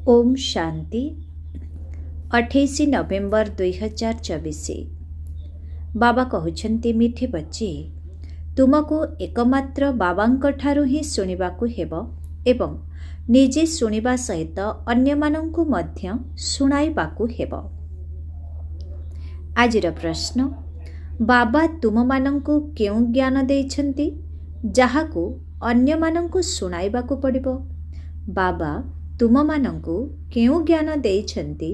ओम शांति 28 नवेम्बर 2024। बाबा कहउछन्ति मिठी बच्चे तुमको एकमात्र बाबांक ठारू ही शुणिबाकू हेब एवं निजे शुणिबा सहित अन्यमानंकु मध्य शुणाइबाकू हेब। आजिर प्रश्न, बाबा तुममानंकु केउ ज्ञान देइछन्ति जाहाकू अन्यमानंकु शुणाइबाकू पड़िबो? बाबा तुममानंकु केउ ज्ञान देइछन्ति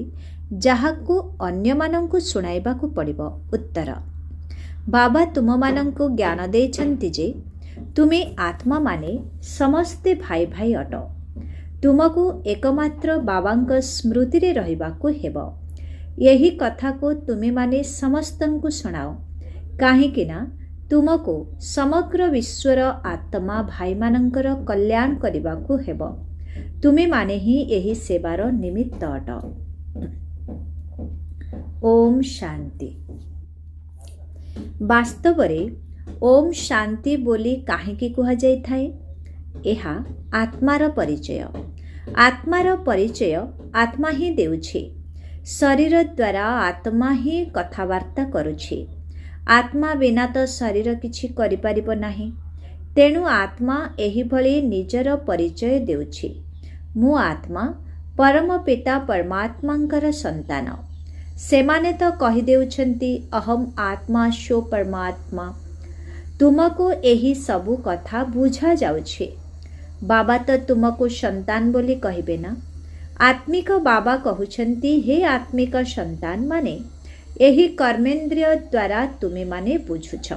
जाहाकू अन्यमानंकु शुणाइबाकू पड़िबो? उत्तर, बाबा तुममानंकु ज्ञान देइछन्ति जे तुमे आत्मा माने समस्ते भाई भाई अट। तुमको एकमात्र बाबांक स्मृति रे रहिबाकू हेबो। यही कथा को तुमे माने समस्तंकु सुनाओ, काहेकिना तुमको समग्र विश्वर आत्मा भाई मानंकर कल्याण करिबाकू हेबो। तुमे माने ही यही सेवार निमित्त अट। ओम शांति। वास्तव में ओम शांति बोली काहेकि कुहा जाई थाए? एहा आत्मार परिचय। आत्मार परिचय आत्मा ही देउछे। शरीर द्वारा आत्मा ही कथावार्ता करुछे। आत्मा बिना तो शरीर किछि करि परिबो नाही। तेणु आत्मा एही भली निजर परिचय देउछे। मु आत्मा परम पिता परमात्मांकर संतान। सेमाने तो कहि देउछन्ति अहम आत्मा शो परमात्मा। तुमको एही सबु कथा बुझा जाउछे। बाबा तो तुमको संतान बोली कहिबे ना। आत्मिक बाबा कहउछन्ति हे आत्मिक संतान माने एही कर्मेंद्रिय द्वारा तुमे माने बुझुछ।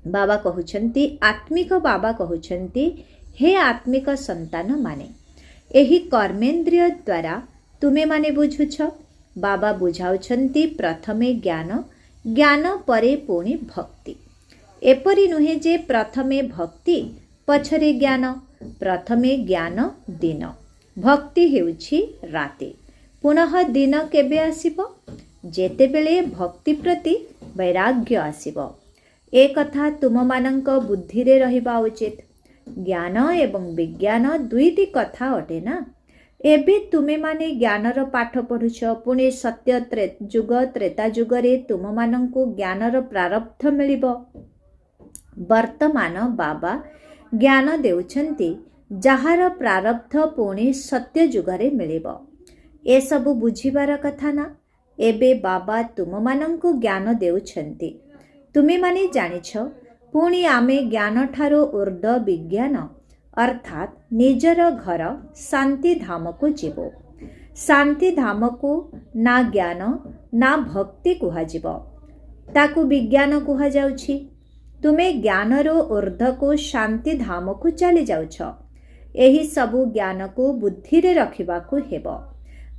बाबा कहउछन्ति आत्मिक बाबा कहउछन्ति हे आत्मिक संतान माने एही कर्मेंद्रिय द्वारा तुमे माने बुझुछ। बाबा बुझाउछन्ति प्रथमे ज्ञान, ज्ञान परे पुणी भक्ति। एपरि नुहे जे प्रथमे भक्ति पछरे ज्ञान। प्रथमे ज्ञान दिन, भक्ति हेउछि राते। पुनः दिन केबे आसिबो? जेतेबेले भक्ति प्रति वैराग्य आसिबो। ए कथा तुममानंक बुद्धि रे रहिबा उचित। ज्ञान एवं विज्ञान दुईटी कथा अटे ना। एबे तुमे माने ज्ञानर पाठ पढ़ुछ, पुणे सत्य जुग त्रेता जुगरे तुममानंकु ज्ञानर प्रारब्ध मिलिबो। वर्तमान बाबा ज्ञान देउछन्ति जाहार प्रारब्ध पुणे सत्य जुगरे मिलिबो। ए सबु बुझिबार कथा ना। एबे बाबा तुममानंकु ज्ञान देउछन्ति। तुमे माने जानिछ पुणी आमे ज्ञान ठारो ऊर्ध्व विज्ञान अर्थात निजर घर शांति धाम को जीवो। शांति धाम को ना ज्ञान ना भक्ति कुहा जीवो, ताकू विज्ञान कुहा जाउछि। तुमे ज्ञानरो ऊर्ध्व को शांति धाम को चली जाउछ। एही सबु ज्ञान को बुद्धि रे रखिबाकू हेबो।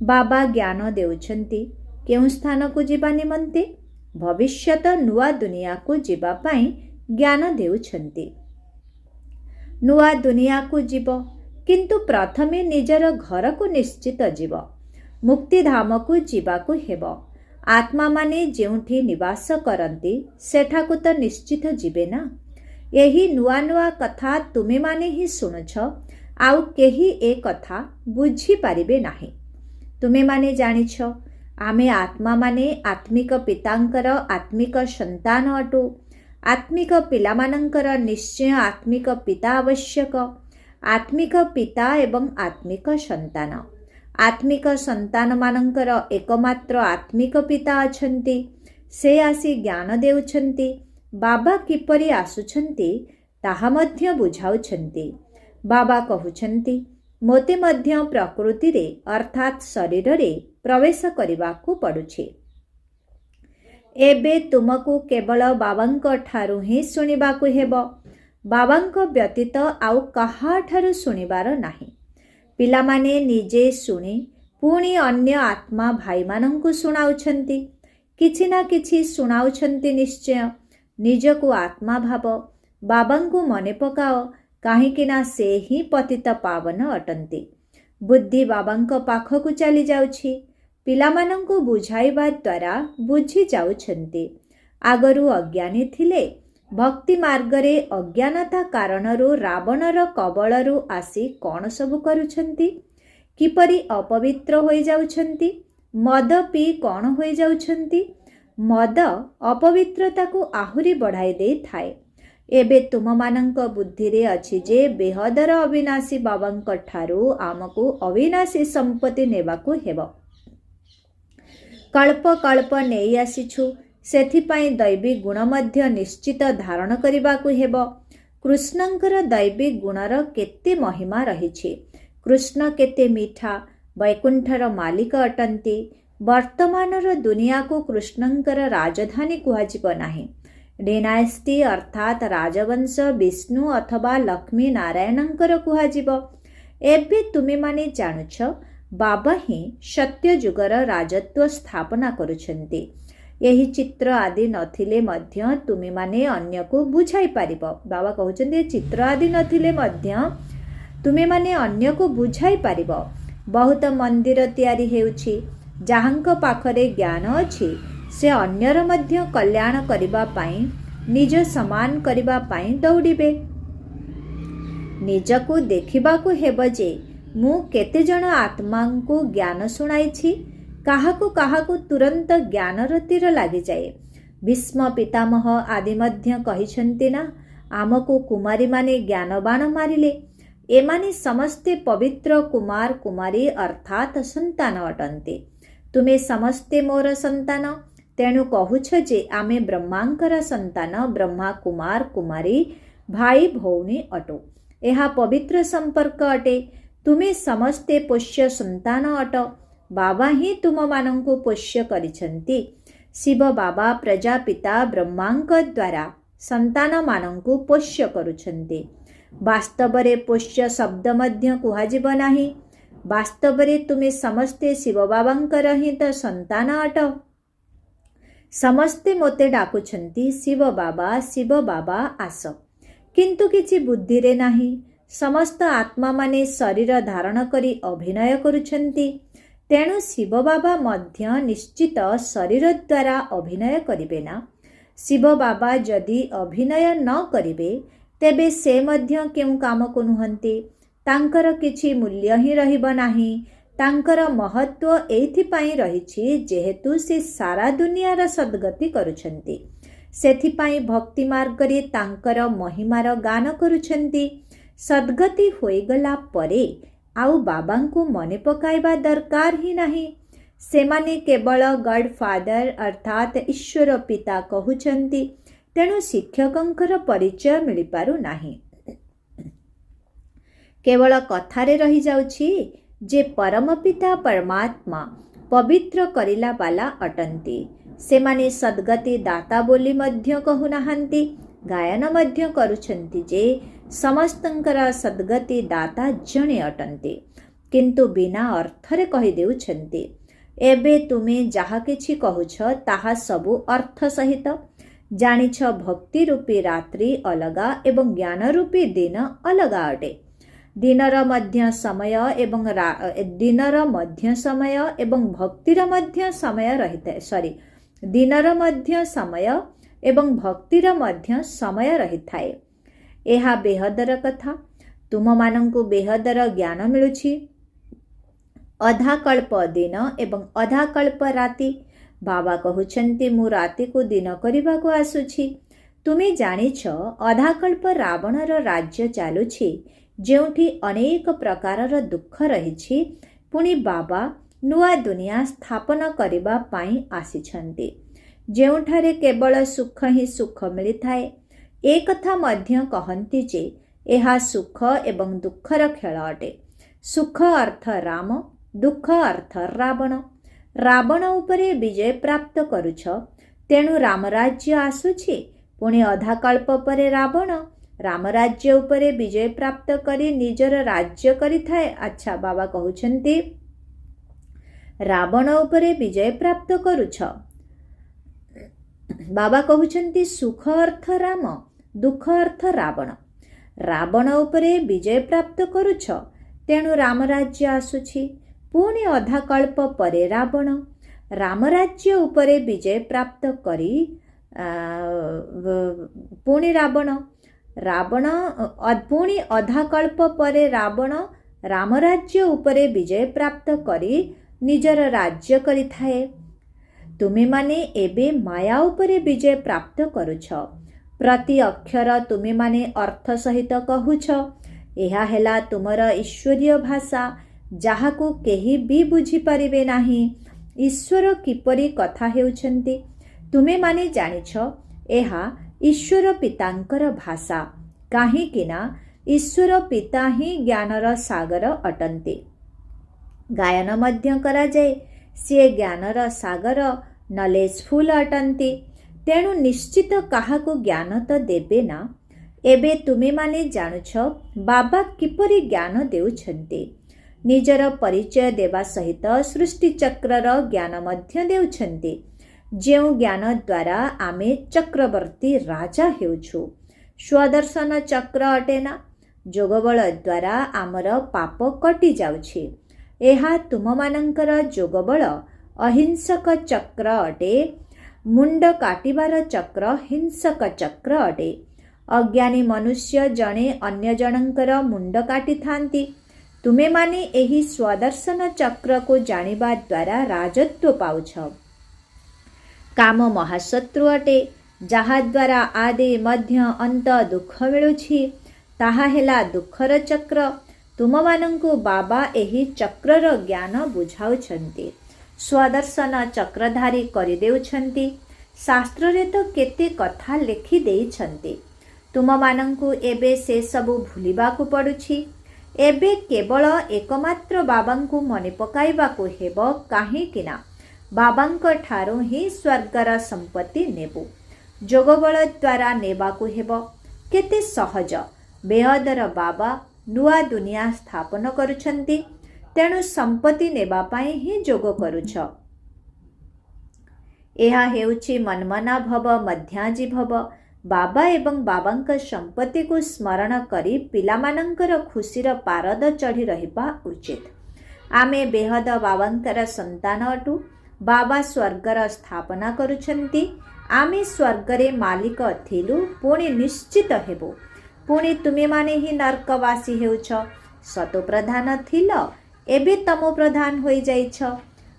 बाबा ज्ञान देउछन्ति केउ स्थान को जीवा निमंते? भविष्यत नुआ दुनिया को जीवा पाई ज्ञान देउछन्ति। नुआ दुनिया को जीव, किंतु प्रथमे निजर घर को निश्चित जीव। मुक्ति धाम को जीवा को हेब। आत्मा माने जेउठी निवास करंती सेठा को तो निश्चित जीवे ना। यही नुआ नुआ कथा तुमे माने ही सुनुछ, आउ केही ए कथा बुझी पारिबे नाही। तुमे माने जानिछ आमे आत्मा माने आत्मिक पितांकर आत्मिक संतान अटु। आत्मिक पिलामानंकर निश्चय आत्मिक पिता आवश्यक। आत्मिक पिता एवं आत्मिक संतान। आत्मिक संतान मानंकर एकमात्र आत्मिक पिता अछन्ति। से आसी ज्ञान देउछन्ति। बाबा किपरि आसुछन्ति ताहा मध्य बुझाउछन्ति। बाबा कहउछन्ति मोते मध्य प्रकृति रे अर्थात शरीर रे प्रवेश करिबाकू पड़ुछि। एबे तुमको केवल बाबांक ठारू ही शुणिबाकू हेब। बाबांक व्यतीत आउ कहा ठारू शुणिबार नाही। पिलामाने निजे शुणी पुणी अन्य आत्मा भाई मानंकु शुणाउछन्ति। किछि ना किछि शुणाउछन्ति निश्चय। निजको आत्मा भाव। बाबांकु मने पकाओ, काहेकिना से ही पतित पावन अटन्ति। बुद्धि बाबांक पाखकु चली जाउछि। पिलामानंकु बुझाइबा द्वारा बुझी जाउछन्ति। आगरु अज्ञानी थिले। भक्ति मार्गरे अज्ञानता कारणरू रावणर कबलरू आसी कौन सबु करुछन्ति? କିପରି ଅପବିତ୍ର ହୋଇଯାଉଛନ୍ତି? ମଦ ପିଇ କ'ଣ ହୋଇଯାଉଛନ୍ତି? ମଦ ଅପବିତ୍ରତାକୁ ଆହୁରି ବଢ଼ାଇ ଦେଇଥାଏ। ଏବେ ତୁମମାନଙ୍କ ବୁଦ୍ଧିରେ ଅଛି ଯେ ବେହଦର ଅବିନାଶୀ ବାବାଙ୍କ ଠାରୁ ଆମକୁ ଅବିନାଶୀ ସମ୍ପତ୍ତି ନେବାକୁ ହେବ। କଳ୍ପ କଳ୍ପ ନେଇ ଆସିଛୁ, ସେଥିପାଇଁ ଦୈବୀ ଗୁଣ ମଧ୍ୟ ନିଶ୍ଚିତ ଧାରଣ କରିବାକୁ ହେବ। କୃଷ୍ଣଙ୍କର ଦୈବୀ ଗୁଣର କେତେ ମହିମା ରହିଛି। କୃଷ୍ଣ କେତେ ମିଠା, ବୈକୁଣ୍ଠର ମାଲିକ ଅଟନ୍ତି। ବର୍ତ୍ତମାନର ଦୁନିଆକୁ କୃଷ୍ଣଙ୍କର ରାଜଧାନୀ କୁହାଯିବ ନାହିଁ। ଡିନାଇଷ୍ଟି ଅର୍ଥାତ୍ ରାଜବଂଶ ବିଷ୍ଣୁ ଅଥବା ଲକ୍ଷ୍ମୀ ନାରାୟଣଙ୍କର କୁହାଯିବ। ଏବେ ତୁମେମାନେ ଜାଣୁଛ, ବାବା ହିଁ ସତ୍ୟ ଯୁଗର ରାଜତ୍ୱ ସ୍ଥାପନା କରୁଛନ୍ତି। ଏହି ଚିତ୍ର ଆଦି ନଥିଲେ ମଧ୍ୟ ତୁମେମାନେ ଅନ୍ୟକୁ ବୁଝାଇ ପାରିବ। ବାବା କହୁଛନ୍ତି ଏ ଚିତ୍ର ଆଦି ନଥିଲେ ମଧ୍ୟ ତୁମେମାନେ ଅନ୍ୟକୁ ବୁଝାଇ ପାରିବ। ବହୁତ ମନ୍ଦିର ତିଆରି ହେଉଛି। ଯାହାଙ୍କ ପାଖରେ ଜ୍ଞାନ ଅଛି ସେ ଅନ୍ୟର ମଧ୍ୟ କଲ୍ୟାଣ କରିବା ପାଇଁ, ନିଜ ସମାନ କରିବା ପାଇଁ ଦୌଡ଼ିବେ। ନିଜକୁ ଦେଖିବାକୁ ହେବ ଯେ ମୁଁ କେତେଜଣ ଆତ୍ମାଙ୍କୁ ଜ୍ଞାନ ଶୁଣାଇଛି। କାହାକୁ କାହାକୁ ତୁରନ୍ତ ଜ୍ଞାନର ତୀର ଲାଗିଯାଏ। ଭୀଷ୍ମ ପିତାମହ ଆଦି ମଧ୍ୟ କହିଛନ୍ତି ନା, ଆମକୁ କୁମାରୀମାନେ ଜ୍ଞାନବାଣ ମାରିଲେ। ଏମାନେ ସମସ୍ତେ ପବିତ୍ର କୁମାର କୁମାରୀ ଅର୍ଥାତ୍ ସନ୍ତାନ ଅଟନ୍ତି। ତୁମେ ସମସ୍ତେ ମୋର ସନ୍ତାନ। ତେଣୁ କହୁଛ ଯେ ଆମେ ବ୍ରହ୍ମାଙ୍କର ସନ୍ତାନ। ବ୍ରହ୍ମା କୁମାର କୁମାରୀ ଭାଇ ଭଉଣୀ ଅଟୁ। ଏହା ପବିତ୍ର ସମ୍ପର୍କ ଅଟେ। ତୁମେ ସମସ୍ତେ ପୋଷ୍ୟ ସନ୍ତାନ ଅଟ। ବାବା ହିଁ ତୁମମାନଙ୍କୁ ପୋଷ୍ୟ କରିଛନ୍ତି। ଶିବ ବାବା ପ୍ରଜାପିତା ବ୍ରହ୍ମାଙ୍କ ଦ୍ୱାରା ସନ୍ତାନମାନଙ୍କୁ ପୋଷ୍ୟ କରୁଛନ୍ତି। ବାସ୍ତବରେ ପୋଷ୍ୟ ଶବ୍ଦ ମଧ୍ୟ କୁହାଯିବ ନାହିଁ। ବାସ୍ତବରେ ତୁମେ ସମସ୍ତେ ଶିବ ବାବାଙ୍କର ହିଁ ତ ସନ୍ତାନ ଅଟ। ସମସ୍ତେ ମୋତେ ଡାକୁଛନ୍ତି ଶିବ ବାବା ଆସ। କିନ୍ତୁ କିଛି ବୁଦ୍ଧିରେ ନାହିଁ। ସମସ୍ତ ଆତ୍ମାମାନେ ଶରୀର ଧାରଣ କରି ଅଭିନୟ କରୁଛନ୍ତି। ତେଣୁ ଶିବ ବାବା ମଧ୍ୟ ନିଶ୍ଚିତ ଶରୀର ଦ୍ୱାରା ଅଭିନୟ କରିବେ ନା। ଶିବ ବାବା ଯଦି ଅଭିନୟ ନ କରିବେ ତେବେ ସେ ମଧ୍ୟ କେଉଁ କାମକୁ ନୁହନ୍ତି। ତାଙ୍କର କିଛି ମୂଲ୍ୟ ହିଁ ରହିବ ନାହିଁ। ତାଙ୍କର ମହତ୍ଵ ଏଇଥିପାଇଁ ରହିଛି ଯେହେତୁ ସେ ସାରା ଦୁନିଆର ସଦ୍ଗତି କରୁଛନ୍ତି। ସେଥିପାଇଁ ଭକ୍ତି ମାର୍ଗରେ ତାଙ୍କର ମହିମାର ଗାନ କରୁଛନ୍ତି। ସଦ୍ଗତି ହୋଇଗଲା ପରେ ଆଉ ବାବାଙ୍କୁ ମନେ ପକାଇବା ଦରକାର ହିଁ ନାହିଁ। ସେମାନେ କେବଳ ଗଡ୍ ଫାଦର ଅର୍ଥାତ୍ ଈଶ୍ୱର ପିତା କହୁଛନ୍ତି। ତେଣୁ ଶିକ୍ଷକଙ୍କର ପରିଚୟ ମିଳିପାରୁନାହିଁ। କେବଳ କଥାରେ ରହିଯାଉଛି ଯେ ପରମ ପିତା ପରମାତ୍ମା ପବିତ୍ର କରିଲା ବାଲା ଅଟନ୍ତି। ସେମାନେ ସଦ୍ଗତି ଦାତା ବୋଲି ମଧ୍ୟ କହୁନାହାନ୍ତି। ଗାୟନ ମଧ୍ୟ କରୁଛନ୍ତି ଯେ ସମସ୍ତଙ୍କର ସଦ୍ଗତି ଦାତା ଜଣେ ଅଟନ୍ତି, କିନ୍ତୁ ବିନା ଅର୍ଥରେ କହିଦେଉଛନ୍ତି। ଏବେ ତୁମେ ଯାହା କିଛି କହୁଛ ତାହା ସବୁ ଅର୍ଥ ସହିତ। ଜାଣିଛ ଭକ୍ତି ରୂପୀ ରାତ୍ରି ଅଲଗା ଏବଂ ଜ୍ଞାନ ରୂପୀ ଦିନ ଅଲଗା ଅଟେ। ଦିନର ମଧ୍ୟ ସମୟ ଏବଂ ଭକ୍ତିର ମଧ୍ୟ ସମୟ ରହିଥାଏ। ଦିନର ମଧ୍ୟ ସମୟ ଏବଂ ଭକ୍ତିର ମଧ୍ୟ ସମୟ ରହିଥାଏ। ଏହା ବେହଦର କଥା। ତୁମମାନଙ୍କୁ ବେହଦର ଜ୍ଞାନ ମିଳୁଛି। ଅଧାକଳ୍ପ ଦିନ ଏବଂ ଅଧାକଳ୍ପ ରାତି। ବାବା କହୁଛନ୍ତି ମୁଁ ରାତିକୁ ଦିନ କରିବାକୁ ଆସୁଛି। ତୁମେ ଜାଣିଛ ଅଧାକଳ୍ପ ରାବଣର ରାଜ୍ୟ ଚାଲୁଛି, ଯେଉଁଠି ଅନେକ ପ୍ରକାରର ଦୁଃଖ ରହିଛି। ପୁଣି ବାବା ନୂଆ ଦୁନିଆ ସ୍ଥାପନ କରିବା ପାଇଁ ଆସିଛନ୍ତି, ଯେଉଁଠାରେ କେବଳ ସୁଖ ହିଁ ସୁଖ ମିଳିଥାଏ। ଏ କଥା ମଧ୍ୟ କହନ୍ତି ଯେ ଏହା ସୁଖ ଏବଂ ଦୁଃଖର ଖେଳ ଅଟେ। ସୁଖ ଅର୍ଥ ରାମ, ଦୁଃଖ ଅର୍ଥ ରାବଣ। ରାବଣ ଉପରେ ବିଜୟ ପ୍ରାପ୍ତ କରୁଛ, ତେଣୁ ରାମରାଜ୍ୟ ଆସୁଛି। ପୁଣି ଅଧାକଳ୍ପ ପରେ ରାବଣ ରାମରାଜ୍ୟ ଉପରେ ବିଜୟ ପ୍ରାପ୍ତ କରି ନିଜର ରାଜ୍ୟ କରିଥାଏ। ଆଚ୍ଛା, ବାବା କହୁଛନ୍ତି ରାବଣ ଉପରେ ବିଜୟ ପ୍ରାପ୍ତ କରୁଛ। ବାବା କହୁଛନ୍ତି ସୁଖ ଅର୍ଥ ରାମ, ଦୁଃଖ ଅର୍ଥ ରାବଣ। ରାବଣ ଉପରେ ବିଜୟ ପ୍ରାପ୍ତ କରୁଛ, ତେଣୁ ରାମରାଜ୍ୟ ଆସୁଛି। ପୁଣି ଅଧାକଳ୍ପ ପରେ ରାବଣ ରାମରାଜ୍ୟ ଉପରେ ବିଜୟ ପ୍ରାପ୍ତ କରି ପୁଣି ରାବଣ ପୁଣି ଅଧାକଳ୍ପ ପରେ ରାବଣ ରାମରାଜ୍ୟ ଉପରେ ବିଜୟ ପ୍ରାପ୍ତ କରି ନିଜର ରାଜ୍ୟ କରିଥାଏ। ତୁମେମାନେ ଏବେ ମାୟା ଉପରେ ବିଜୟ ପ୍ରାପ୍ତ କରୁଛ। ପ୍ରତି ଅକ୍ଷର ତୁମେମାନେ ଅର୍ଥ ସହିତ କହୁଛ। ଏହା ହେଲା ତୁମର ଈଶ୍ୱରୀୟ ଭାଷା, ଯାହାକୁ କେହି ବି ବୁଝିପାରିବେ ନାହିଁ। ଈଶ୍ୱର କିପରି କଥା ହେଉଛନ୍ତି ତୁମେମାନେ ଜାଣିଛ। ଏହା ଈଶ୍ୱର ପିତାଙ୍କର ଭାଷା, କାହିଁକି ନା ଈଶ୍ୱର ପିତା ହିଁ ଜ୍ଞାନର ସାଗର ଅଟନ୍ତି। ଗାୟନ ମଧ୍ୟ କରାଯାଏ, ସିଏ ଜ୍ଞାନର ସାଗର, ନଲେଜଫୁଲ୍ ଅଟନ୍ତି। ତେଣୁ ନିଶ୍ଚିତ କାହାକୁ ଜ୍ଞାନ ତ ଦେବେ ନା। ଏବେ ତୁମେମାନେ ଜାଣୁଛ ବାବା କିପରି ଜ୍ଞାନ ଦେଉଛନ୍ତି। ନିଜର ପରିଚୟ ଦେବା ସହିତ ସୃଷ୍ଟିଚକ୍ରର ଜ୍ଞାନ ମଧ୍ୟ ଦେଉଛନ୍ତି, ଯେଉଁ ଜ୍ଞାନ ଦ୍ୱାରା ଆମେ ଚକ୍ରବର୍ତ୍ତୀ ରାଜା ହେଉଛୁ। ସ୍ୱଦର୍ଶନ ଚକ୍ର ଅଟେ ନା। ଯୋଗବଳ ଦ୍ୱାରା ଆମର ପାପ କଟି ଯାଉଛି। ଏହା ତୁମମାନଙ୍କର ଯୋଗବଳ। ଅହିଂସକ ଚକ୍ର ଅଟେ। ମୁଣ୍ଡ କାଟିବାର ଚକ୍ର ହିଂସକ ଚକ୍ର ଅଟେ। ଅଜ୍ଞାନୀ ମନୁଷ୍ୟ ଜଣେ ଅନ୍ୟ ଜଣଙ୍କର ମୁଣ୍ଡ କାଟିଥାନ୍ତି। ତୁମେମାନେ ଏହି ସ୍ୱଦର୍ଶନ ଚକ୍ରକୁ ଜାଣିବା ଦ୍ୱାରା ରାଜତ୍ୱ ପାଉଛ। କାମ ମହାଶତ୍ରୁ ଅଟେ, ଯାହାଦ୍ୱାରା ଆଦି ମଧ୍ୟ ଅନ୍ତ ଦୁଃଖ ମିଳୁଛି। ତାହା ହେଲା ଦୁଃଖର ଚକ୍ର। ତୁମମାନଙ୍କୁ ବାବା ଏହି ଚକ୍ରର ଜ୍ଞାନ ବୁଝାଉଛନ୍ତି, ସ୍ୱଦର୍ଶନ ଚକ୍ରଧାରୀ କରିଦେଉଛନ୍ତି। ଶାସ୍ତ୍ରରେ ତ କେତେ କଥା ଲେଖି ଦେଇଛନ୍ତି। ତୁମମାନଙ୍କୁ ଏବେ ସେସବୁ ଭୁଲିବାକୁ ପଡ଼ୁଛି। ଏବେ କେବଳ ଏକମାତ୍ର ବାବାଙ୍କୁ ମନେ ପକାଇବାକୁ ହେବ, କାହିଁକି ନା ବାବାଙ୍କ ଠାରୁ ହିଁ ସ୍ୱର୍ଗର ସମ୍ପତ୍ତି ନେବୁ। ଯୋଗବଳ ଦ୍ୱାରା ନେବାକୁ ହେବ। କେତେ ସହଜ। ବେହଦର ବାବା ନୂଆ ଦୁନିଆ ସ୍ଥାପନ କରୁଛନ୍ତି। ତେଣୁ ସମ୍ପତ୍ତି ନେବା ପାଇଁ ହିଁ ଯୋଗ କରୁଛ। ଏହା ହେଉଛି ମନ୍ମନା ଭବ, ମଧ୍ୟାଜି ଭବ। ବାବା ଏବଂ ବାବାଙ୍କ ସମ୍ପତ୍ତିକୁ ସ୍ମରଣ କରି ପିଲାମାନଙ୍କର ଖୁସିର ପାରଦ ଚଢ଼ି ରହିବା ଉଚିତ। ଆମେ ବେହଦ ବାବାଙ୍କର ସନ୍ତାନ ଅଟୁ। ବାବା ସ୍ୱର୍ଗର ସ୍ଥାପନା କରୁଛନ୍ତି। ଆମେ ସ୍ୱର୍ଗରେ ମାଲିକ ଥିଲୁ, ପୁଣି ନିଶ୍ଚିତ ହେବୁ। ପୁଣି ତୁମେମାନେ ହିଁ ନର୍କବାସୀ ହେଉଛ। ସତୋପ୍ରଧାନ ଥିଲ, ଏବେ ତମୋ ପ୍ରଧାନ ହୋଇଯାଇଛ।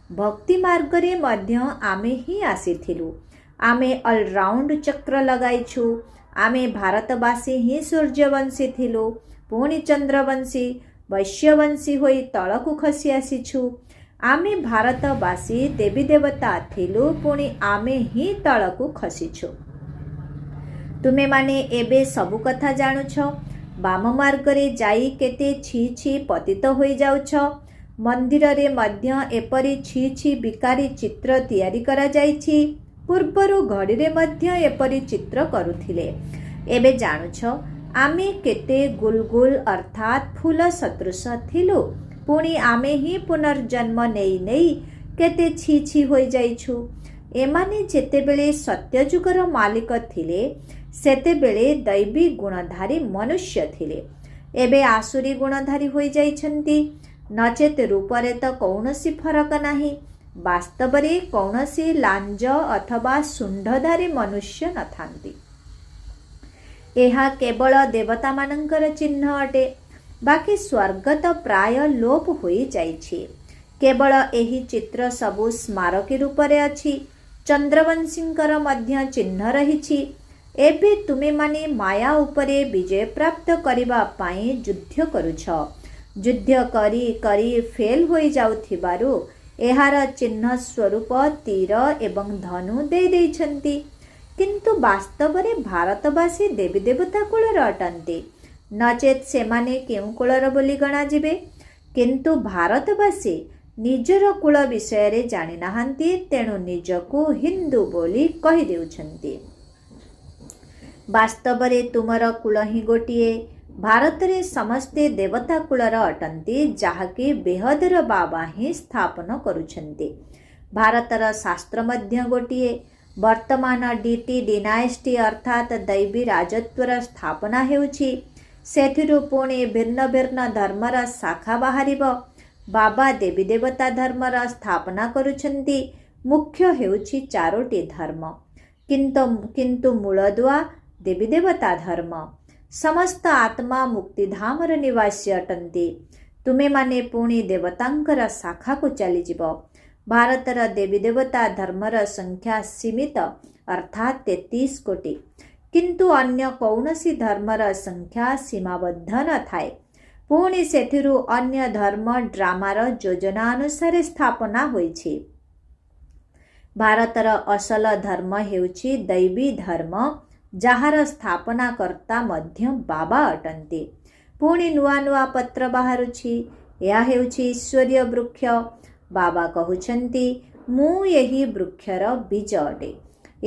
ଭକ୍ତି ମାର୍ଗରେ ମଧ୍ୟ ଆମେ ହିଁ ଆସିଥିଲୁ। ଆମେ ଅଲରାଉଣ୍ଡ ଚକ୍ର ଲଗାଇଛୁ। ଆମେ ଭାରତବାସୀ ହିଁ ସୂର୍ଯ୍ୟବଂଶୀ ଥିଲୁ, ପୁଣି ଚନ୍ଦ୍ରବଂଶୀ, ବୈଶ୍ୟବଂଶୀ ହୋଇ ତଳକୁ ଖସି ଆସିଛୁ। ଆମେ ଭାରତବାସୀ ଦେବୀ ଦେବତା ଥିଲୁ, ପୁଣି ଆମେ ହିଁ ତଳକୁ ଖସିଛୁ। ତୁମେମାନେ ଏବେ ସବୁ କଥା ଜାଣୁଛ। ବାମ ମାର୍ଗରେ ଯାଇ କେତେ ଛି ଛି ପତିତ ହୋଇଯାଉଛ। ମନ୍ଦିରରେ ମଧ୍ୟ ଏପରି ଛି ଛି ବିକାରୀ ଚିତ୍ର ତିଆରି କରାଯାଇଛି। ପୂର୍ବରୁ ଘଡ଼ିରେ ମଧ୍ୟ ଏପରି ଚିତ୍ର କରୁଥିଲେ। ଏବେ ଜାଣୁଛ ଆମେ କେତେ ଗୁଲଗୁଲ ଅର୍ଥାତ୍ ଫୁଲ ସଦୃଶ ଥିଲୁ, ପୁଣି ଆମେ ହିଁ ପୁନର୍ଜନ୍ମ ନେଇ ନେଇ କେତେ ଛି ଛି ହୋଇଯାଇଛୁ। ଏମାନେ ଯେତେବେଳେ ସତ୍ୟଯୁଗର ମାଲିକ ଥିଲେ, ସେତେବେଳେ ଦୈବୀ ଗୁଣଧାରୀ ମନୁଷ୍ୟ ଥିଲେ। ଏବେ ଆସୁରୀ ଗୁଣଧାରୀ ହୋଇଯାଇଛନ୍ତି। ନଚେତ୍ ରୂପରେ ତ କୌଣସି ଫରକ ନାହିଁ। ବାସ୍ତବରେ କୌଣସି ଲାଞ୍ଜ ଅଥବା ଶୁଣ୍ଢଧାରୀ ମନୁଷ୍ୟ ନଥାନ୍ତି। ଏହା କେବଳ ଦେବତାମାନଙ୍କର ଚିହ୍ନ ଅଟେ। ବାକି ସ୍ୱର୍ଗ ତ ପ୍ରାୟ ଲୋପ ହୋଇଯାଇଛି। କେବଳ ଏହି ଚିତ୍ର ସବୁ ସ୍ମାରକୀ ରୂପରେ ଅଛି। ଚନ୍ଦ୍ରବଂଶୀଙ୍କର ମଧ୍ୟ ଚିହ୍ନ ରହିଛି। ଏବେ ତୁମେମାନେ ମାୟା ଉପରେ ବିଜୟ ପ୍ରାପ୍ତ କରିବା ପାଇଁ ଯୁଦ୍ଧ କରୁଛ। ଯୁଦ୍ଧ କରି କରି ଫେଲ୍ ହୋଇଯାଉଥିବାରୁ ଏହାର ଚିହ୍ନ ସ୍ୱରୂପ ତୀର ଏବଂ ଧନୁ ଦେଇଛନ୍ତି। କିନ୍ତୁ ବାସ୍ତବରେ ଭାରତବାସୀ ଦେବୀ ଦେବତା କୁଳର ଅଟନ୍ତି। ନଚେତ୍ ସେମାନେ କେଉଁ କୁଳର ବୋଲି ଗଣାଯିବେ? କିନ୍ତୁ ଭାରତବାସୀ ନିଜର କୁଳ ବିଷୟରେ ଜାଣିନାହାନ୍ତି, ତେଣୁ ନିଜକୁ ହିନ୍ଦୁ ବୋଲି କହିଦେଉଛନ୍ତି। ବାସ୍ତବରେ ତୁମର କୁଳ ହିଁ ଗୋଟିଏ। ଭାରତରେ ସମସ୍ତେ ଦେବତା କୁଳର ଅଟନ୍ତି, ଯାହାକି ବେହଦର ବାବା ହିଁ ସ୍ଥାପନ କରୁଛନ୍ତି। ଭାରତର ଶାସ୍ତ୍ର ମଧ୍ୟ ଗୋଟିଏ। ବର୍ତ୍ତମାନ ଡିଟି ଡିନାଏଷ୍ଟି ଅର୍ଥାତ୍ ଦୈବୀ ରାଜତ୍ୱର ସ୍ଥାପନା ହେଉଛି। ସେଥିରୁ ପୁଣି ଭିନ୍ନ ଭିନ୍ନ ଧର୍ମର ଶାଖା ବାହାରିବ। ବାବା ଦେବୀ ଦେବତା ଧର୍ମର ସ୍ଥାପନା କରୁଛନ୍ତି। ମୁଖ୍ୟ ହେଉଛି 4ଟି ଧର୍ମ, କିନ୍ତୁ ମୂଳଦୁଆ ଦେବୀ ଦେବତା ଧର୍ମ। ସମସ୍ତ ଆତ୍ମା ମୁକ୍ତିଧାମର ନିବାସୀ ଅଟନ୍ତି। ତୁମେମାନେ ପୁଣି ଦେବତାଙ୍କର ଶାଖାକୁ ଚାଲିଯିବ। ଭାରତର ଦେବୀ ଦେବତା ଧର୍ମର ସଂଖ୍ୟା ସୀମିତ ଅର୍ଥାତ୍ 33 କୋଟି, କିନ୍ତୁ ଅନ୍ୟ କୌଣସି ଧର୍ମର ସଂଖ୍ୟା ସୀମାବଦ୍ଧ ନଥାଏ। ପୁଣି ସେଥିରୁ ଅନ୍ୟ ଧର୍ମ ଡ୍ରାମାର ଯୋଜନା ଅନୁସାରେ ସ୍ଥାପନା ହୋଇଛି। ଭାରତର ଅସଲ ଧର୍ମ ହେଉଛି ଦୈବୀ ଧର୍ମ, ଯାହାର ସ୍ଥାପନାକର୍ତ୍ତା ମଧ୍ୟ ବାବା ଅଟନ୍ତି। ପୁଣି ନୂଆ ନୂଆ ପତ୍ର ବାହାରୁଛି। ଏହା ହେଉଛି ଈଶ୍ୱରୀୟ ବୃକ୍ଷ। ବାବା କହୁଛନ୍ତି, ମୁଁ ଏହି ବୃକ୍ଷର ବୀଜ ଅଟେ।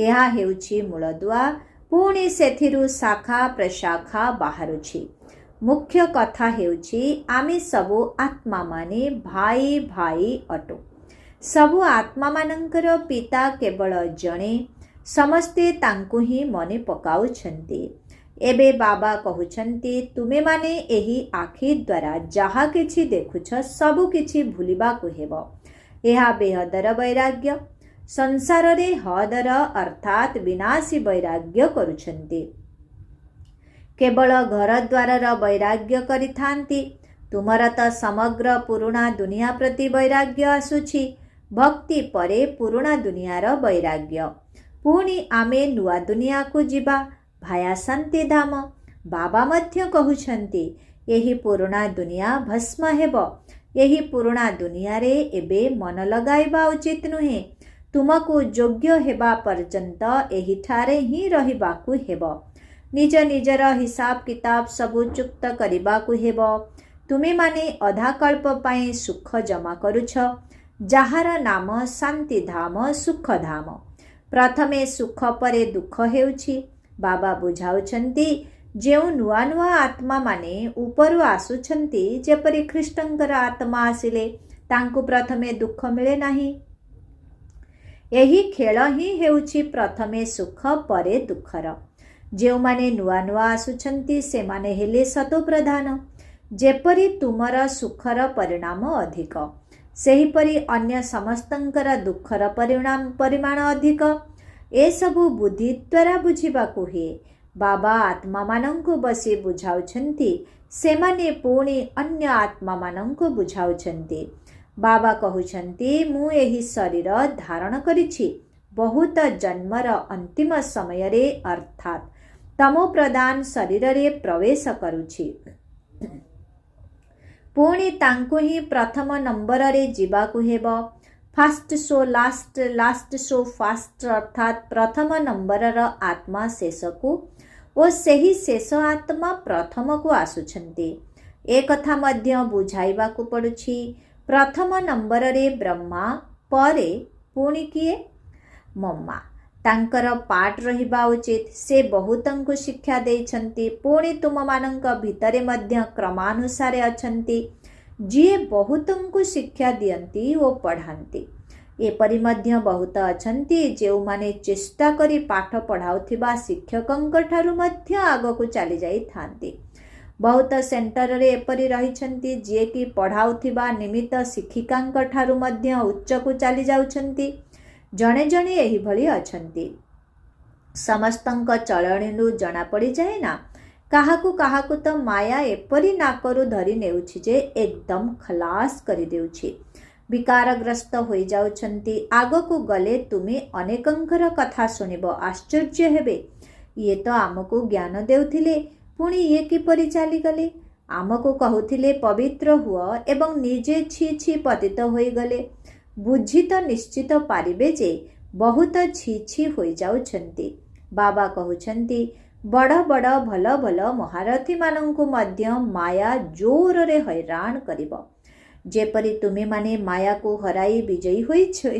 ଏହା ହେଉଛି ମୂଳଦୁଆ। ପୁଣି ସେଥିରୁ ଶାଖା ପ୍ରଶାଖା ବାହାରୁଛି। ମୁଖ୍ୟ କଥା ହେଉଛି ଆମେ ସବୁ ଆତ୍ମାମାନେ ଭାଇ ଭାଇ ଅଟୁ। ସବୁ ଆତ୍ମାମାନଙ୍କର ପିତା କେବଳ ଜଣେ। ସମସ୍ତେ ତାଙ୍କୁ ହିଁ ମନେ ପକାଉଛନ୍ତି। ଏବେ ବାବା କହୁଛନ୍ତି, ତୁମେମାନେ ଏହି ଆଖି ଦ୍ୱାରା ଯାହା କିଛି ଦେଖୁଛ ସବୁ କିଛି ଭୁଲିବାକୁ ହେବ। ଏହା ବେହଦର ବୈରାଗ୍ୟ। ସଂସାରରେ ହଦର ଅର୍ଥାତ୍ ବିନାଶୀ ବୈରାଗ୍ୟ କରୁଛନ୍ତି। କେବଳ ଘରଦ୍ୱାରର ବୈରାଗ୍ୟ କରିଥାନ୍ତି। ତୁମର ତ ସମଗ୍ର ପୁରୁଣା ଦୁନିଆ ପ୍ରତି ବୈରାଗ୍ୟ ଆସୁଛି। ଭକ୍ତି ପରେ ପୁରୁଣା ଦୁନିଆର ବୈରାଗ୍ୟ। ପୁଣି ଆମେ ନୂଆ ଦୁନିଆକୁ ଯିବା, ଭାୟା ଶାନ୍ତି ଧାମ। ବାବା ମଧ୍ୟ କହୁଛନ୍ତି, ଏହି ପୁରୁଣା ଦୁନିଆ ଭସ୍ମ ହେବ। ଏହି ପୁରୁଣା ଦୁନିଆରେ ଏବେ ମନ ଲଗାଇବା ଉଚିତ ନୁହେଁ। ତୁମକୁ ଯୋଗ୍ୟ ହେବା ପର୍ଯ୍ୟନ୍ତ ଏହିଠାରେ ହିଁ ରହିବାକୁ ହେବ। ନିଜ ନିଜର ହିସାବ କିତାବ ସବୁ ଚୁକ୍ତ କରିବାକୁ ହେବ। ତୁମେମାନେ ଅଧାକଳ୍ପ ପାଇଁ ସୁଖ ଜମା କରୁଛ, ଯାହାର ନାମ ଶାନ୍ତିଧାମ, ସୁଖଧାମ। ପ୍ରଥମେ ସୁଖ ପରେ ଦୁଃଖ ହେଉଛି। ବାବା ବୁଝାଉଛନ୍ତି, ଯେଉଁ ନୂଆ ନୂଆ ଆତ୍ମାମାନେ ଉପରୁ ଆସୁଛନ୍ତି, ଯେପରି ଖ୍ରୀଷ୍ଟଙ୍କର ଆତ୍ମା ଆସିଲେ ତାଙ୍କୁ ପ୍ରଥମେ ଦୁଃଖ ମିଳେ ନାହିଁ। ଏହି ଖେଳ ହିଁ ହେଉଛି ପ୍ରଥମେ ସୁଖ ପରେ ଦୁଃଖର। ଯେଉଁମାନେ ନୂଆ ନୂଆ ଆସୁଛନ୍ତି ସେମାନେ ହେଲେ ସତୋପ୍ରଧାନ। ଯେପରି ତୁମର ସୁଖର ପରିଣାମ ଅଧିକ, ସେହିପରି ଅନ୍ୟ ସମସ୍ତଙ୍କର ଦୁଃଖର ପରିମାଣ ଅଧିକ। ଏସବୁ ବୁଦ୍ଧି ଦ୍ୱାରା ବୁଝିବାକୁ ହୁଏ। ବାବା ଆତ୍ମାମାନଙ୍କୁ ବସି ବୁଝାଉଛନ୍ତି, ସେମାନେ ପୁଣି ଅନ୍ୟ ଆତ୍ମାମାନଙ୍କୁ ବୁଝାଉଛନ୍ତି। ବାବା କହୁଛନ୍ତି, ମୁଁ ଏହି ଶରୀର ଧାରଣ କରିଛି ବହୁତ ଜନ୍ମର ଅନ୍ତିମ ସମୟରେ ଅର୍ଥାତ୍ ତମୋ ପ୍ରଧାନ ଶରୀରରେ ପ୍ରବେଶ କରୁଛି। ପୁଣି ତାଙ୍କୁ ହିଁ ପ୍ରଥମ ନମ୍ବରରେ ଯିବାକୁ ହେବ। First show last, last show first, ଅର୍ଥାତ୍ ପ୍ରଥମ ନମ୍ବରର ଆତ୍ମା ଶେଷକୁ ଓ ସେହି ଶେଷ ଆତ୍ମା ପ୍ରଥମକୁ ଆସୁଛନ୍ତି। ଏକଥା ମଧ୍ୟ ବୁଝାଇବାକୁ ପଡ଼ୁଛି। ପ୍ରଥମ ନମ୍ବରରେ ବ୍ରହ୍ମା, ପରେ ପୁଣି କିଏ? ମମ୍ମା। ତାଙ୍କର ପାଠ ରହିବା ଉଚିତ। ସେ ବହୁତଙ୍କୁ ଶିକ୍ଷା ଦେଇଛନ୍ତି। ପୁଣି ତୁମମାନଙ୍କ ଭିତରେ ମଧ୍ୟ କ୍ରମାନୁସାରେ ଅଛନ୍ତି, ଯିଏ ବହୁତଙ୍କୁ ଶିକ୍ଷା ଦିଅନ୍ତି ଓ ପଢ଼ାନ୍ତି। ଏପରି ମଧ୍ୟ ବହୁତ ଅଛନ୍ତି ଯେଉଁମାନେ ଚେଷ୍ଟା କରି ପାଠ ପଢ଼ାଉଥିବା ଶିକ୍ଷକଙ୍କ ଠାରୁ ମଧ୍ୟ ଆଗକୁ ଚାଲିଯାଇଥାନ୍ତି। ବହୁତ ସେଣ୍ଟରରେ ଏପରି ରହିଛନ୍ତି ଯିଏକି ପଢ଼ାଉଥିବା ନିମିତ୍ତ ଶିକ୍ଷିକାଙ୍କ ଠାରୁ ମଧ୍ୟ ଉଚ୍ଚକୁ ଚାଲି ଯାଉଛନ୍ତି। ଜଣେ ଜଣେ ଏହିଭଳି ଅଛନ୍ତି। ସମସ୍ତଙ୍କ ଚଳଣିରୁ ଜଣାପଡ଼ିଯାଏ ନା, କାହାକୁ କାହାକୁ ତ ମାୟା ଏପରି ନାକରୁ ଧରି ନେଉଛି ଯେ ଏକଦମ ଖଲାସ କରିଦେଉଛି। ବିକାରଗ୍ରସ୍ତ ହୋଇଯାଉଛନ୍ତି। ଆଗକୁ ଗଲେ ତୁମେ ଅନେକଙ୍କର କଥା ଶୁଣିବ, ଆଶ୍ଚର୍ଯ୍ୟ ହେବେ। ଇଏ ତ ଆମକୁ ଜ୍ଞାନ ଦେଉଥିଲେ, ପୁଣି ଇଏ କିପରି ଚାଲିଗଲେ? ଆମକୁ କହୁଥିଲେ ପବିତ୍ର ହୁଅ ଏବଂ ନିଜେ ଛି ଛି ପତିତ ହୋଇଗଲେ। ବୁଝି ତ ନିଶ୍ଚିତ ପାରିବେ ଯେ ବହୁତ ଛି ଛି ହୋଇଯାଉଛନ୍ତି। ବାବା କହୁଛନ୍ତି, ବଡ଼ ବଡ଼ ଭଲ ଭଲ ମହାରଥୀମାନଙ୍କୁ ମଧ୍ୟ ମାୟା ଜୋରରେ ହଇରାଣ କରିବ। ଯେପରି ତୁମେମାନେ ମାୟାକୁ ହରାଇ ବିଜୟୀ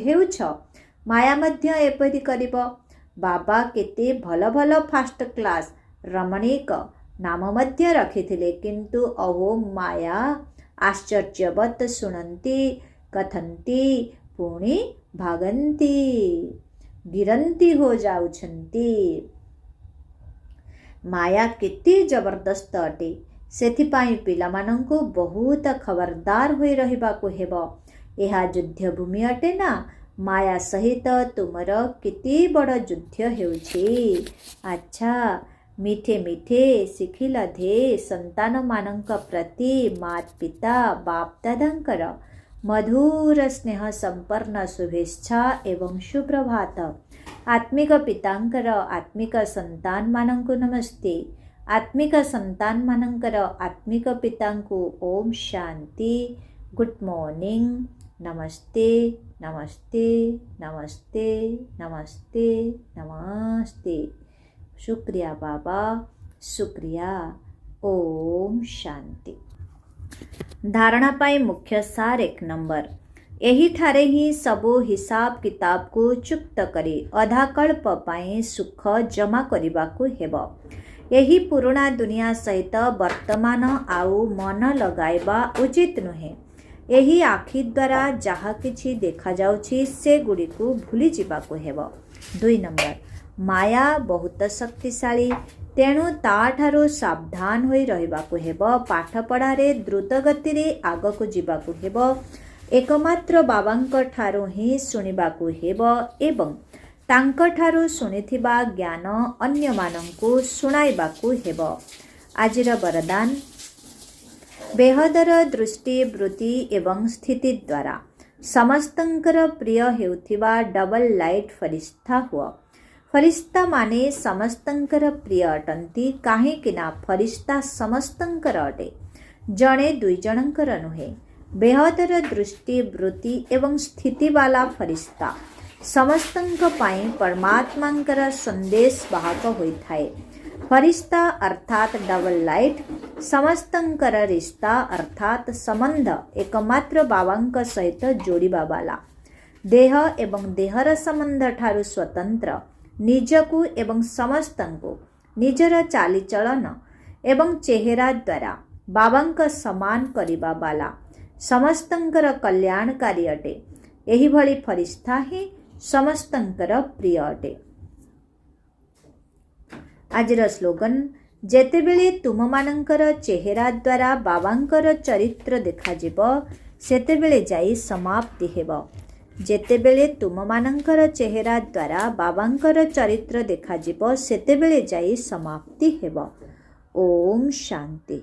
ହେଉଛ, ମାୟା ମଧ୍ୟ ଏପରି କରିବ। ବାବା କେତେ ଭଲ ଭଲ ଫାଷ୍ଟ କ୍ଲାସ୍ ରମଣୀକ ନାମ ମଧ୍ୟ ରଖିଥିଲେ, କିନ୍ତୁ ଅହୋ ମାୟା ଆଶ୍ଚର୍ଯ୍ୟବତ୍ ଶୁଣନ୍ତି, କଥନ୍ତି, ପୁଣି ଭାଗନ୍ତି, ଗିରନ୍ତି ହୋ ଯାଉଛନ୍ତି। ମାୟା କେତେ ଜବରଦସ୍ତ ଅଟେ। ସେଥିପାଇଁ ପିଲାମାନଙ୍କୁ ବହୁତ ଖବରଦାର ହୋଇ ରହିବାକୁ ହେବ। ଏହା ଯୁଦ୍ଧଭୂମି ଅଟେ ନା। ମାୟା ସହିତ ତୁମର କେତେ ବଡ଼ ଯୁଦ୍ଧ ହେଉଛି। ଆଚ୍ଛା, ମିଠେ ମିଠେ ଶିଖିଲା ଧେ ସନ୍ତାନମାନଙ୍କ ପ୍ରତି ମାତା ପିତା ବାପ ଦାଦାଙ୍କର ମଧୁର ସ୍ନେହ ସମ୍ପନ୍ନ ଶୁଭେଚ୍ଛା ଏବଂ ସୁପ୍ରଭାତ। ଆତ୍ମିକ ପିତାଙ୍କର ଆତ୍ମିକ ସନ୍ତାନମାନଙ୍କୁ ନମସ୍ତେ। ଆତ୍ମିକ ସନ୍ତାନମାନଙ୍କର ଆତ୍ମିକ ପିତାଙ୍କୁ ଓମ୍ ଶାନ୍ତି। Good morning. ନମସ୍ତେ ନମସ୍ତେ ନମସ୍ତେ ନମସ୍ତେ ନମସ୍ତେ। शुक्रिया बाबा, शुक्रिया। ओम शांति। धारणा पाई मुख्य सार 1 नंबर। एही ठारे ही सबो हिसाब किताब को चुक्त करी अधाकल्प पाई सुख जमा करिबा को हेबो। एही पुराना दुनिया सहित वर्तमान आउ मन लगाइबा उचित नुहे। एही आखि द्वारा जहा किछि देखा जाउछि से गुडी को भूली जिबा को हेबो। 2 नंबर। माया बहुत शक्तिशाली, तेणु ताठारो सावधान होई रहिबाकु हेबो। पाठ पढ़ारे द्रुत गति रे आगकु जिबाकु हेबो। एकमात्र बाबांक ठारो ही सुनिबाकु हेबो एवं तांक ठारो सुनिथिबा ज्ञान अन्य मानंकु सुनाइबाकु हेबो। आजिर वरदान बेहदर दृष्टि वृत्ति एवं स्थिति द्वारा समस्तंकर प्रिय हेउथिबा डबल लाइट फरिश्ता हुआ। फरिश्ता माने समस्तंकर प्रिय अटंती, काहेकिना फरिश्ता समस्तंकर अटे, जणे दुई जनंकर नुहे। बेहदर दृष्टि वृत्ति एवं स्थिति वाला फरिश्ता समस्तंक पाई परमात्मांकर संदेश वाहक होइथाए। फरिश्ता अर्थात डबल लाइट, समस्तंकर रिश्ता अर्थात संबंध एकमात्र बाबांक सहित जोड़िबा वाला। देह एवं देहर संबंध ठारू स्वतंत्र, निजकु एवं समस्तंकु निजर चालीचलन एवं चेहरा द्वारा बाबांक समान करिबा वाला समस्तंकर कल्याणकारी अटे। एही भली फरिश्ता ही समस्तंकर प्रिय अटे। आजिर स्लोगन जेतेबेले तुम मानंकर चेहरा द्वारा बाबांकर चरित्र देखा जिवो सेतेबेले जाई समाप्ति हेबो। जेतेबेले तुम मानंकर चेहरा द्वारा बाबांकर चरित्र देखा जिवो सेतेबेले जाई समाप्ति हेबो। ओम शांति।